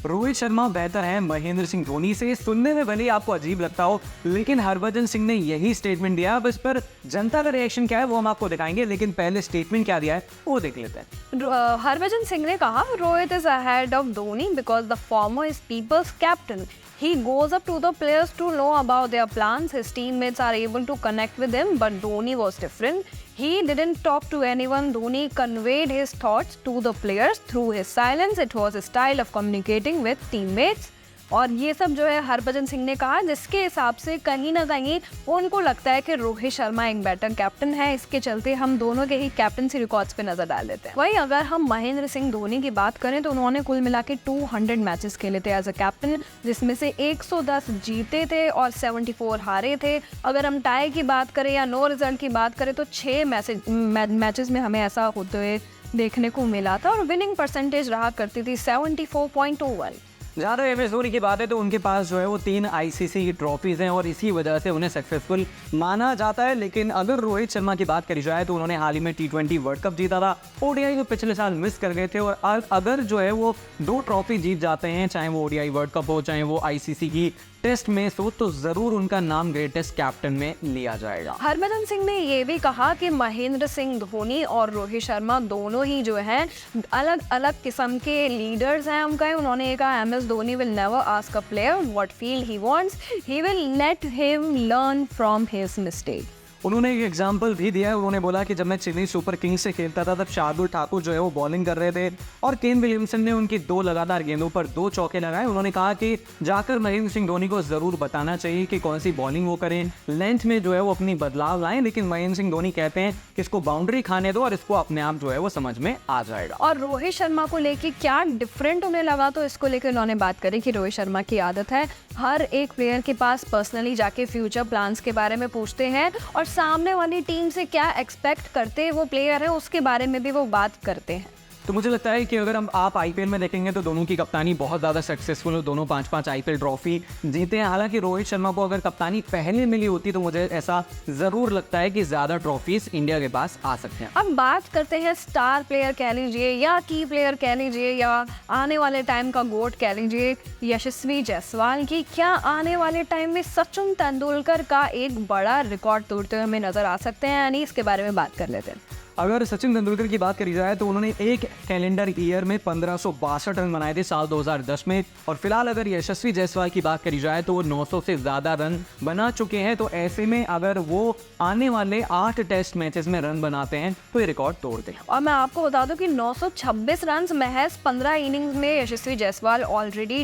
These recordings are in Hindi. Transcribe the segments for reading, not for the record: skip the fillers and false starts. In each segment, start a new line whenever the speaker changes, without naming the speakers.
रोहित शर्मा बेहतर है महेंद्र सिंह धोनी से। सुनने में भले आपको अजीब लगता हो, लेकिन हरभजन सिंह ने यही स्टेटमेंट दिया। अब इस पर जनता का रिएक्शन क्या है वो हम आपको दिखाएंगे, लेकिन पहले स्टेटमेंट क्या दिया है वो देख लेते हैं।
हरभजन सिंह ने कहा, Rohit is ahead of Dhoni because the former is people's captain. He goes up to the players to know about their plans. His teammates are able to connect with him, but Dhoni was different. He didn't talk to anyone. Dhoni conveyed his thoughts to the players through his silence. It was a style of communicating with teammates. और ये सब जो है हरभजन सिंह ने कहा, जिसके हिसाब से कहीं ना कहीं उनको लगता है कि रोहित शर्मा एक बेटर कैप्टन है। इसके चलते हम दोनों के ही कैप्टनसी रिकॉर्ड्स पे नजर डाल लेते हैं। वहीं अगर हम महेंद्र सिंह धोनी की बात करें तो उन्होंने कुल मिला के 200 मैचेस खेले थे एज अ कैप्टन, जिसमें से 110 जीते थे और 74 हारे थे। अगर हम टाई की बात करें या नो रिजल्ट की बात करें तो 6 मैचेस में हमें ऐसा होते हुए देखने को मिला था और विनिंग परसेंटेज रहा करती थी 74.01।
जहाँ तक एम एस धोनी की बात है तो उनके पास जो है वो 3 आईसीसी की ट्रॉफीज़ हैं और इसी वजह से उन्हें सक्सेसफुल माना जाता है। लेकिन अगर रोहित शर्मा की बात करी जाए तो उन्होंने हाल ही में T20 वर्ल्ड कप जीता था, ओडीआई को पिछले साल मिस कर गए थे। और अगर जो है वो 2 ट्रॉफी जीत जाते हैं, चाहे वो ओडीआई वर्ल्ड कप हो चाहे वो आईसीसी की टेस्ट मैच हो, तो ज़रूर उनका नाम ग्रेटेस्ट कैप्टन में लिया जाएगा।
हरभजन सिंह ने ये भी कहा कि महेंद्र सिंह धोनी और रोहित शर्मा दोनों ही जो हैं अलग अलग किस्म के लीडर्स हैं। उन्होंने कहा, M S Dhoni will never ask a player what field he wants, he will let him learn from his mistake.
उन्होंने एक एग्जाम्पल भी दिया है। उन्होंने बोला कि जब मैं चेन्नई सुपर किंग्स से खेलता था तब शार्दुल ठाकुर जो है वो बॉलिंग कर रहे थे और केन विलियमसन ने उनकी 2 लगातार गेंदों पर 2 चौके लगाए। उन्होंने कहा कि जाकर महेंद्र सिंह धोनी को ज़रूर बताना चाहिए कि कौन सी बॉलिंग वो करें, लेंथ में जो है वो अपनी बदलाव लाएं। लेकिन महेंद्र सिंह धोनी कहते हैं कि इसको बाउंड्री खाने दो और इसको अपने आप जो है वो समझ में आ जाएगा।
और रोहित शर्मा को लेके क्या डिफरेंट उन्हें लगा तो इसको लेकर उन्होंने बात करी कि रोहित शर्मा की आदत है हर एक प्लेयर के पास पर्सनली जाके फ्यूचर प्लान्स के बारे में पूछते हैं और सामने वाली टीम से क्या एक्सपेक्ट करते वो प्लेयर है उसके बारे में भी वो बात करते हैं।
तो मुझे लगता है कि अगर आप आईपीएल में देखेंगे तो दोनों की कप्तानी बहुत ज़्यादा सक्सेसफुल हो, दोनों 5-5 आईपीएल ट्रॉफी जीते हैं। हालांकि रोहित शर्मा को अगर कप्तानी पहले मिली होती तो मुझे ऐसा ज़रूर लगता है कि ज़्यादा ट्रॉफीज इंडिया के पास आ सकते हैं।
अब बात करते हैं स्टार प्लेयर कह लीजिए या की प्लेयर कह लीजिए या आने वाले टाइम का गोट कह लीजिए, यशस्वी जायसवाल की। क्या आने वाले टाइम में सचिन तेंदुलकर का एक बड़ा रिकॉर्ड तोड़ते हुए हमें नजर आ सकते हैं? यानी इसके बारे में बात कर लेते हैं।
अगर सचिन तेंदुलकर की बात करी जाए तो उन्होंने एक कैलेंडर ईयर में 1562 रन बनाए थे साल 2010 में। और फिलहाल अगर यशस्वी जायसवाल की बात करी जाए तो वो 900 से ज़्यादा रन बना चुके हैं। तो ऐसे में अगर वो आने वाले 8 टेस्ट मैचेस में रन बनाते हैं तो ये रिकॉर्ड तोड़ते हैं।
और मैं आपको बता दूं कि 926 रन महज 15 इनिंग्स में यशस्वी जायसवाल ऑलरेडी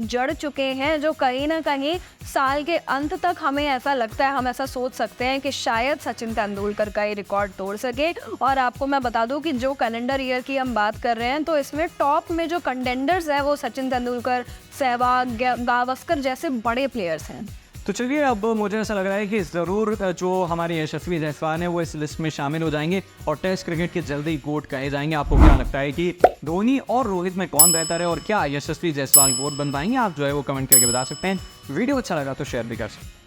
जड़ चुके हैं, जो कहीं ना कहीं साल के अंत तक हमें ऐसा लगता है, हम ऐसा सोच सकते हैं कि शायद सचिन तेंदुलकर का ये रिकॉर्ड तोड़ सके। और आपको मैं बता दूं कि जो कैलेंडर ईयर की हम बात कर रहे हैं तो इसमें टॉप में जो कंटेंडर्स है वो सचिन तेंदुलकर, सहवाग, गावस्कर जैसे बड़े प्लेयर्स हैं।
तो चलिए, अब मुझे ऐसा लग रहा है कि ज़रूर जो हमारे यशस्वी जायसवाल हैं वो इस लिस्ट में शामिल हो जाएंगे और टेस्ट क्रिकेट के जल्दी गोट कहे जाएंगे। आपको क्या लगता है कि धोनी और रोहित में कौन बेहतर है और क्या यशस्वी जायसवाल गोट बन पाएंगे? आप जो है वो कमेंट करके बता सकते हैं। वीडियो अच्छा लगा तो शेयर भी कर सकते हैं।